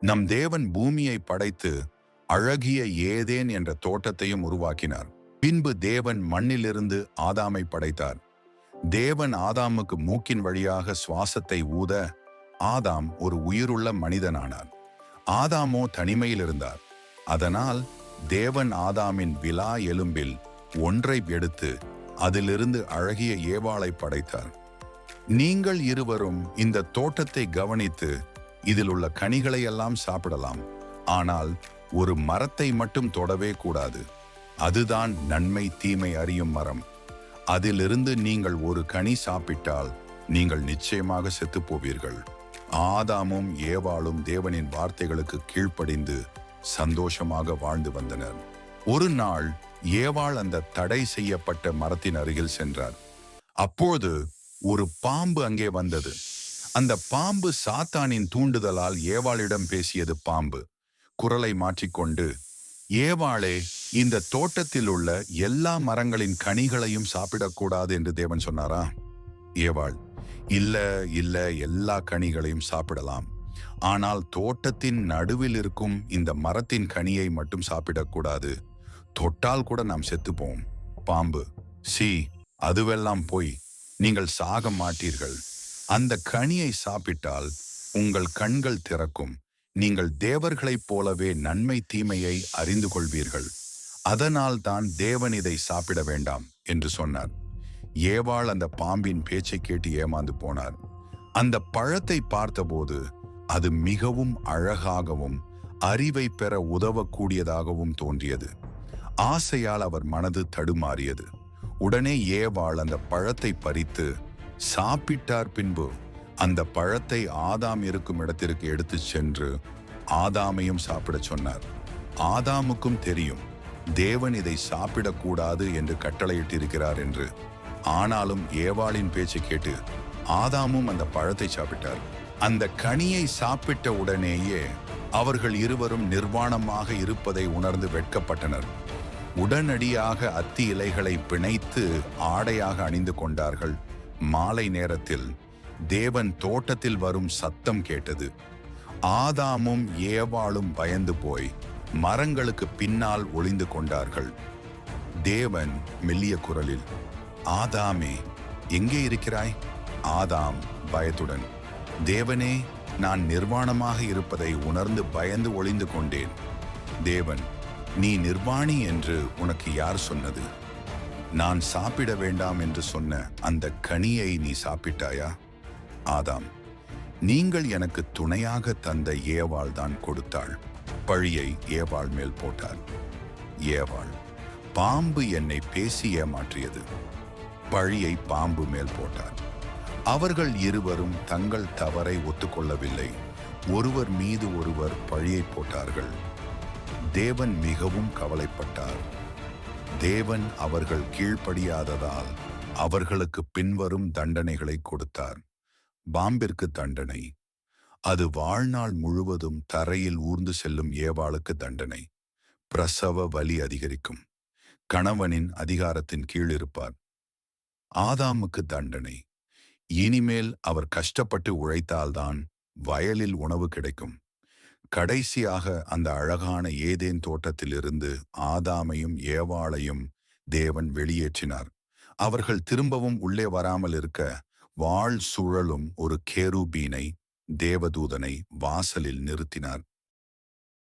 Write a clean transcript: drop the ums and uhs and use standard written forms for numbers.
நம் தேவன் பூமியை படைத்து அழகிய ஏதேன் என்ற தோட்டத்தையும் உருவாக்கினார். பின்பு தேவன் மண்ணிலிருந்து ஆதாமை படைத்தார். தேவன் ஆதாமுக்கு மூக்கின் வழியாக சுவாசத்தை ஊத ஆதாம் ஒரு உயிருள்ள மனிதனானார். ஆதாமோ தனிமையில் இருந்தார். அதனால் தேவன் ஆதாமின் விலா எலும்பில் ஒன்றை எடுத்து அதிலிருந்து அழகிய ஏவாளை படைத்தார். நீங்கள் இருவரும் இந்த தோட்டத்தை கவனித்து இதில் உள்ள கனிகளை எல்லாம் சாப்பிடலாம். ஆனால் ஒரு மரத்தை மட்டும் தொடவே கூடாது. அதுதான் நன்மை தீமை அறியும் மரம். அதிலிருந்து நீங்கள் ஒரு கனி சாப்பிட்டால் நீங்கள் நிச்சயமாக செத்துப் போவீர்கள். ஆதாமும் ஏவாளும் தேவனின் வார்த்தைகளுக்கு கீழ்ப்படிந்து சந்தோஷமாக வாழ்ந்து வந்தனர். ஒரு நாள் ஏவாள் அந்த தடை செய்யப்பட்ட மரத்தின் அருகில் சென்றார். அப்போது ஒரு பாம்பு அங்கே வந்தது. அந்த பாம்பு சாத்தானின் தூண்டுதலால் ஏவாளிடம் பேசியது. பாம்பு குரலை மாற்றிக்கொண்டு, ஏவாளே, இந்த தோட்டத்தில் உள்ள எல்லா மரங்களின் கனிகளையும் சாப்பிடக்கூடாது என்று தேவன் சொன்னாரா? ஏவாள், இல்ல இல்ல, எல்லா கனிகளையும் சாப்பிடலாம். ஆனால் தோட்டத்தின் நடுவில் இருக்கும் இந்த மரத்தின் கனியை மட்டும் சாப்பிடக்கூடாது. தொட்டால் கூட நாம் செத்துப்போம். பாம்பு, சி, அதுவெல்லாம் போய் நீங்கள் சாக மாட்டீர்கள். அந்த கனியை சாப்பிட்டால் உங்கள் கண்கள் திறக்கும். நீங்கள் தேவர்களைப் போலவே நன்மை தீமையை அறிந்து கொள்வீர்கள். அதனால் தான் தேவன் இதை சாப்பிட வேண்டாம் என்று சொன்னார். ஏவாள் அந்த பாம்பின் பேச்சை கேட்டு ஏமாந்து போனார். அந்த பழத்தை பார்த்தபோது அது மிகவும் அழகாகவும் அறிவை பெற உதவக்கூடியதாகவும் தோன்றியது. ஆசையால் அவர் மனது தடுமாறியது. உடனே ஏவாள் அந்த பழத்தை பறித்து சாப்பிட்டார். பின்பு அந்த பழத்தை ஆதாம் இருக்கும் இடத்திற்கு எடுத்து சென்று ஆதாமையும் சாப்பிடச் சொன்னார். ஆதாமுக்கும் தெரியும் தேவன் இதை சாப்பிடக்கூடாது என்று கட்டளையிட்டிருக்கிறார் என்று. ஆனாலும் ஏவாளின் பேச்சை கேட்டு ஆதாமும் அந்த பழத்தை சாப்பிட்டார். அந்த கனியை சாப்பிட்ட உடனேயே அவர்கள் இருவரும் நிர்வாணமாக இருப்பதை உணர்ந்து வெட்கப்பட்டனர். உடனடியாக அத்தி இலைகளை பிணைத்து ஆடையாக அணிந்து கொண்டார்கள். மாலை நேரத்தில் தேவன் தோட்டத்தில் வரும் சத்தம் கேட்டது. ஆதாமும் ஏவாளும் பயந்து போய் மரங்களுக்கு பின்னால் ஒளிந்து கொண்டார்கள். தேவன் மெல்லிய குரலில், ஆதாமே, எங்கே இருக்கிறாய்? ஆதாம் பயத்துடன், தேவனே, நான் நிர்வாணமாக இருப்பதை உணர்ந்து பயந்து ஒளிந்து கொண்டேன். தேவன், நீ நிர்வாணி என்று உனக்கு யார் சொன்னது? நான் சாப்பிட வேண்டாம் என்று சொன்ன அந்த கனியை நீ சாப்பிட்டாயா? ஆதாம், நீங்கள் எனக்கு துணையாக தந்த ஏவாள் தான் கொடுத்தாள். பழியை ஏவாள் மேல் போட்டார். ஏவாள், பாம்பு என்னை பேசி ஏமாற்றியது. பழியை பாம்பு மேல் போட்டார். அவர்கள் இருவரும் தங்கள் தவறை ஒத்துக்கொள்ளவில்லை. ஒருவர் மீது ஒருவர் பழியை போட்டார்கள். தேவன் மிகவும் கவலைப்பட்டார். தேவன் அவர்கள் கீழ்ப்படியாததால் அவர்களுக்கு பின்வரும் தண்டனைகளை கொடுத்தார். பாம்பிற்கு தண்டனை, அது வாழ்நாள் முழுவதும் தரையில் ஊர்ந்து செல்லும் ஏவாளுக்கு தண்டனை. பிரசவ வலி அதிகரிக்கும். கணவனின் அதிகாரத்தின் கீழ் இருப்பார். ஆதாமுக்கு தண்டனை, இனிமேல் அவர் கஷ்டப்பட்டு உழைத்தால்தான் வயலில் உணவு கிடைக்கும். கடைசியாக அந்த அழகான ஏதேன் தோட்டத்திலிருந்து ஆதாமையும் ஏவாளையும் தேவன் வெளியேற்றினார். அவர்கள் திரும்பவும் உள்ளே வராமல் இருக்க வாள் சுழலும் ஒரு கேருபீனை, தேவதூதனை வாசலில் நிறுத்தினார்.